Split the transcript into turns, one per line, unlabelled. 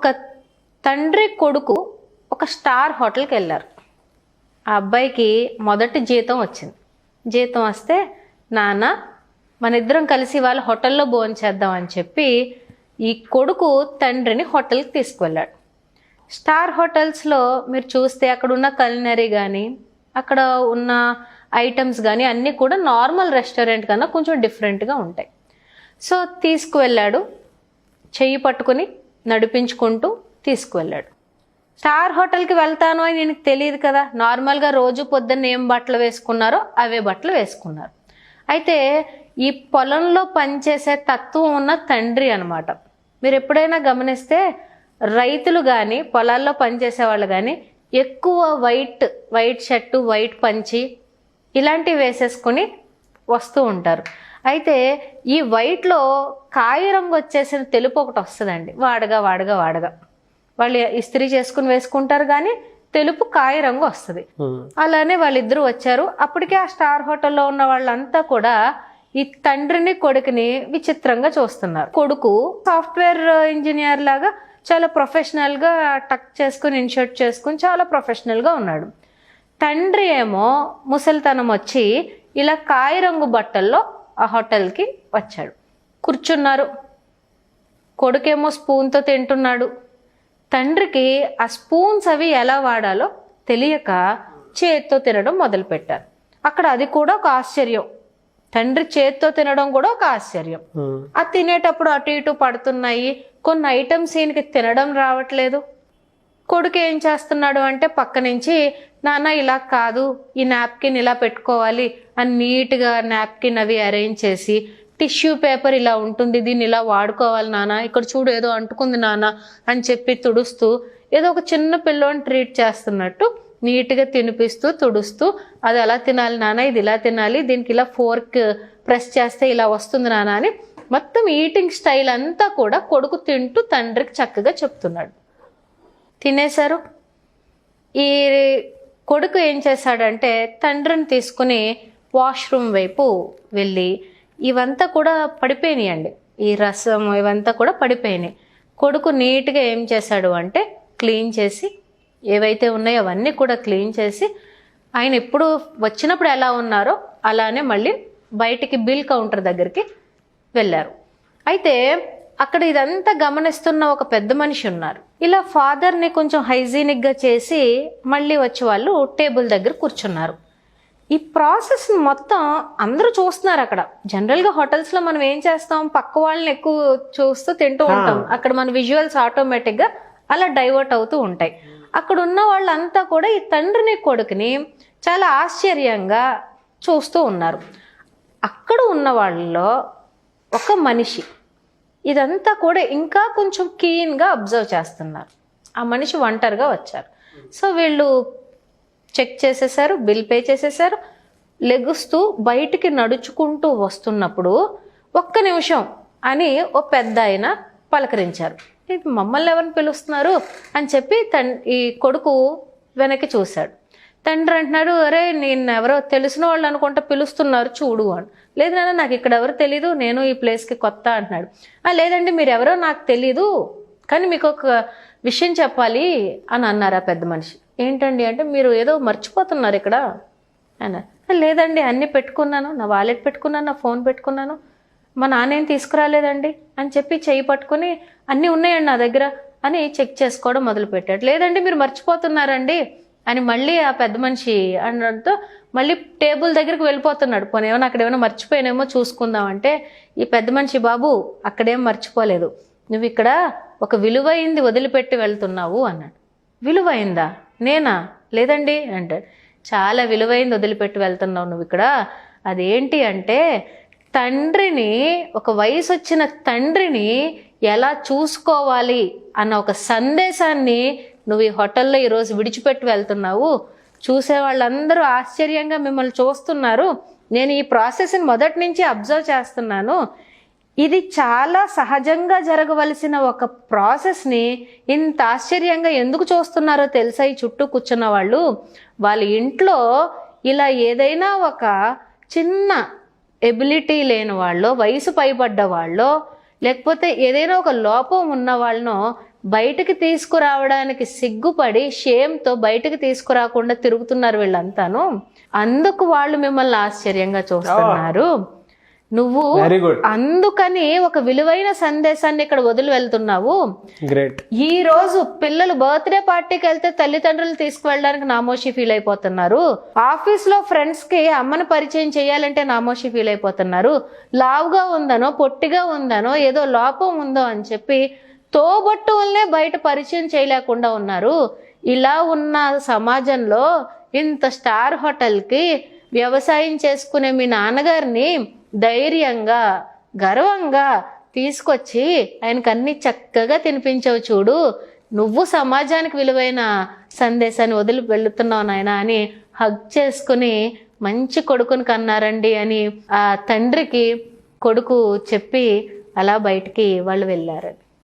ఒక తండ్రి కొడుకు ఒక స్టార్ హోటల్కి వెళ్ళారు. ఆ అబ్బాయికి మొదటి జీతం వచ్చింది. జీతం వస్తే నాన్న మన ఇద్దరం కలిసి వాళ్ళ హోటల్లో భోంచేద్దాం అని చెప్పి ఈ కొడుకు తండ్రిని హోటల్కి తీసుకువెళ్ళాడు. స్టార్ హోటల్స్లో మీరు చూస్తే అక్కడ ఉన్న కల్నరీ కానీ అక్కడ ఉన్న ఐటమ్స్ కానీ అన్నీ కూడా నార్మల్ రెస్టారెంట్ కన్నా కొంచెం డిఫరెంట్గా ఉంటాయి. సో తీసుకువెళ్ళాడు, చెయ్యి పట్టుకుని నడిపించుకుంటూ తీసుకువెళ్ళాడు. స్టార్ హోటల్కి వెళ్తాను అని నేను తెలియదు కదా, నార్మల్గా రోజు పొద్దున్న ఏం బట్టలు వేసుకున్నారో అవే బట్టలు వేసుకున్నారు. అయితే ఈ పొలంలో పనిచేసే తత్వం ఉన్న తండ్రి అనమాట. మీరు ఎప్పుడైనా గమనిస్తే రైతులు కానీ పొలాల్లో పనిచేసే వాళ్ళు కానీ ఎక్కువ వైట్ షర్టు, వైట్ పంచి ఇలాంటివి వేసేసుకొని వస్తూ ఉంటారు. అయితే ఈ వైట్లో కాయ రంగు వచ్చేసిన తెలుపు ఒకటి వస్తుందండి, వాడగా వాళ్ళు ఇస్త్రీ చేసుకుని వేసుకుంటారు కానీ తెలుపు కాయ రంగు వస్తుంది. అలానే వాళ్ళిద్దరూ వచ్చారు. అప్పటికే ఆ స్టార్ హోటల్లో ఉన్న వాళ్ళంతా కూడా ఈ తండ్రిని కొడుకుని విచిత్రంగా చూస్తున్నారు. కొడుకు సాఫ్ట్వేర్ ఇంజనీర్ లాగా చాలా ప్రొఫెషనల్గా టక్ చేసుకుని ఇన్షర్ట్ చేసుకుని చాలా ప్రొఫెషనల్గా ఉన్నాడు. తండ్రి ఏమో ముసలితనం వచ్చి ఇలా కాయ రంగు బట్టల్లో ఆ హోటల్కి వచ్చాడు. కూర్చున్నారు. కొడుకేమో స్పూన్తో తింటున్నాడు. తండ్రికి ఆ స్పూన్స్ అవి ఎలా వాడాలో తెలియక చేత్తో తినడం మొదలుపెట్టారు. అక్కడ అది కూడా ఒక ఆశ్చర్యం. తండ్రి చేత్తో తినడం కూడా ఒక ఆశ్చర్యం. అది తినేటప్పుడు అటు ఇటు పడుతున్నాయి. కొన్ని ఐటమ్స్ ఈయనకి తినడం రావట్లేదు. కొడుకు ఏం చేస్తున్నాడు అంటే పక్క నుంచి నాన్న ఇలా కాదు, ఈ నాప్కిన్ ఇలా పెట్టుకోవాలి అని నీట్గా నాప్కిన్ అవి అరేంజ్ చేసి, టిష్యూ పేపర్ ఇలా ఉంటుంది, దీన్ని ఇలా వాడుకోవాలి నాన్న, ఇక్కడ చూడు ఏదో అంటుకుంది నాన్న అని చెప్పి తుడుస్తూ ఏదో ఒక చిన్న పిల్లోని ట్రీట్ చేస్తున్నట్టు నీట్గా తినిపిస్తూ తుడుస్తూ, అది ఎలా తినాలి నాన్న, ఇది ఇలా తినాలి, దీనికి ఇలా ఫోర్క్ ప్రెస్ చేస్తే ఇలా వస్తుంది నాన్న అని మొత్తం ఈటింగ్ స్టైల్ అంతా కూడా కొడుకు తింటూ తండ్రికి చక్కగా చెప్తున్నాడు. తినేశారు. ఈ కొడుకు ఏం చేశాడంటే తండ్రిని తీసుకుని వాష్రూమ్ వైపు వెళ్ళి ఇవంతా కూడా పడిపోయినాయండి, ఈ రసం ఇవంతా కూడా పడిపోయినాయి. కొడుకు నీట్గా ఏం చేశాడు అంటే క్లీన్ చేసి ఏవైతే ఉన్నాయో అవన్నీ కూడా క్లీన్ చేసి ఆయన ఎప్పుడు వచ్చినప్పుడు ఎలా ఉన్నారో అలానే మళ్ళీ బయటికి బిల్ కౌంటర్ దగ్గరికి వెళ్ళారు. అయితే అక్కడ ఇదంతా గమనిస్తున్న ఒక పెద్ద మనిషి ఉన్నారు. ఇలా ఫాదర్ని కొంచెం హైజీనిక్గా చేసి మళ్ళీ వచ్చి వాళ్ళు టేబుల్ దగ్గర కూర్చున్నారు. ఈ ప్రాసెస్ మొత్తం అందరూ చూస్తున్నారు. అక్కడ జనరల్గా హోటల్స్లో మనం ఏం చేస్తాం, పక్క వాళ్ళని ఎక్కువ చూస్తూ తింటూ ఉంటాం. అక్కడ మన విజువల్స్ ఆటోమేటిక్గా అలా డైవర్ట్ అవుతూ ఉంటాయి. అక్కడ ఉన్న వాళ్ళంతా కూడా ఈ తండ్రిని కొడుకుని చాలా ఆశ్చర్యంగా చూస్తూ ఉన్నారు. అక్కడ ఉన్న వాళ్ళలో ఒక మనిషి ఇదంతా కూడా ఇంకా కొంచెం క్లీన్గా అబ్జర్వ్ చేస్తున్నారు. ఆ మనిషి ఒంటరిగా వచ్చారు. సో వీళ్ళు చెక్ చేసేసారు, బిల్ పే చేసేసారు. లెగుస్తూ బయటికి నడుచుకుంటూ వస్తున్నప్పుడు ఒక్క నిమిషం అని ఓ పెద్ద ఆయన పలకరించారు. మమ్మల్ని ఎవరిని పిలుస్తున్నారు అని చెప్పి ఈ కొడుకు వెనక్కి చూశాడు. తండ్రి అంటున్నాడు, అరే నేను ఎవరో తెలిసిన వాళ్ళు అనుకుంటా పిలుస్తున్నారు చూడు అని. లేదు నాన్న నాకు ఇక్కడ ఎవరు తెలీదు, నేను ఈ ప్లేస్కి కొత్త అంటున్నాడు. లేదండి మీరు ఎవరో నాకు తెలీదు కానీ మీకు ఒక విషయం చెప్పాలి అని అన్నారు ఆ పెద్ద మనిషి. ఏంటండి అంటే మీరు ఏదో మర్చిపోతున్నారు ఇక్కడ అన్నారు. లేదండి అన్నీ పెట్టుకున్నాను, నా వాలెట్ పెట్టుకున్నాను, నా ఫోన్ పెట్టుకున్నాను, మా నాన్న ఏం తీసుకురాలేదండి అని చెప్పి చెయ్యి పట్టుకుని అన్నీ ఉన్నాయండి నా దగ్గర అని చెక్ చేసుకోవడం మొదలుపెట్టాడు. లేదండి మీరు మర్చిపోతున్నారండి అని మళ్ళీ ఆ పెద్ద మనిషి అనడంతో మళ్ళీ టేబుల్ దగ్గరికి వెళ్ళిపోతున్నాడు. పోనేమో అక్కడ ఏమైనా మర్చిపోయానేమో చూసుకుందామంటే ఈ పెద్ద మనిషి, బాబు అక్కడేం మర్చిపోలేదు, నువ్వు ఇక్కడ ఒక విలువైంది వదిలిపెట్టి వెళ్తున్నావు అన్నాడు. విలువైందా? నేనా? లేదండి అంటాడు. చాలా విలువైంది వదిలిపెట్టి వెళ్తున్నావు నువ్వు ఇక్కడ. అదేంటి అంటే తండ్రిని, ఒక వయసు వచ్చిన తండ్రిని ఎలా చూసుకోవాలి అన్న ఒక సందేశాన్ని నువ్వు ఈ హోటల్లో ఈరోజు విడిచిపెట్టి వెళ్తున్నావు. చూసే వాళ్ళందరూ ఆశ్చర్యంగా మిమ్మల్ని చూస్తున్నారు. నేను ఈ ప్రాసెస్ని మొదటి నుంచి అబ్జర్వ్ చేస్తున్నాను. ఇది చాలా సహజంగా జరగవలసిన ఒక ప్రాసెస్ని ఇంత ఆశ్చర్యంగా ఎందుకు చూస్తున్నారో తెలుసా ఈ చుట్టూ కూర్చున్న వాళ్ళు? వాళ్ళ ఇంట్లో ఇలా ఏదైనా ఒక చిన్న ఎబిలిటీ లేని వాళ్ళు, వయసు పైబడ్డ వాళ్ళు, లేకపోతే ఏదైనా ఒక లోపం ఉన్న వాళ్ళను బయటికి తీసుకురావడానికి సిగ్గుపడి షేమ్తో బయటికి తీసుకురాకుండా తిరుగుతున్నారు వీళ్ళంతాను. అందుకు వాళ్ళు మిమ్మల్ని ఆశ్చర్యంగా చూస్తున్నారు. నువ్వు అందుకని ఒక విలువైన సందేశాన్ని ఇక్కడ వదిలి వెళ్తున్నావు. ఈ రోజు పిల్లలు బర్త్డే పార్టీకి వెళ్తే తల్లిదండ్రులు తీసుకువెళ్ళడానికి నామోషి ఫీల్ అయిపోతున్నారు. ఆఫీస్ లో ఫ్రెండ్స్ కి అమ్మని పరిచయం చేయాలంటే నామోషి ఫీల్ అయిపోతున్నారు. లావుగా ఉందనో పొట్టిగా ఉందనో ఏదో లోపం ఉందో అని చెప్పి తోబట్టువులనే బయట పరిచయం చేయలేకుండా ఉన్నారు. ఇలా ఉన్న సమాజంలో ఇంత స్టార్ హోటల్కి వ్యవసాయం చేసుకునే మీ నాన్నగారిని ధైర్యంగా గర్వంగా తీసుకొచ్చి ఆయనకు అన్ని చక్కగా తినిపించవు చూడు, నువ్వు సమాజానికి విలువైన సందేశాన్ని వదిలి వెళుతున్నావు నాయన అని హగ్ చేసుకుని మంచి కొడుకుని కన్నారండి అని ఆ తండ్రికి కొడుకు చెప్పి అలా బయటికి వాళ్ళు వెళ్ళారు.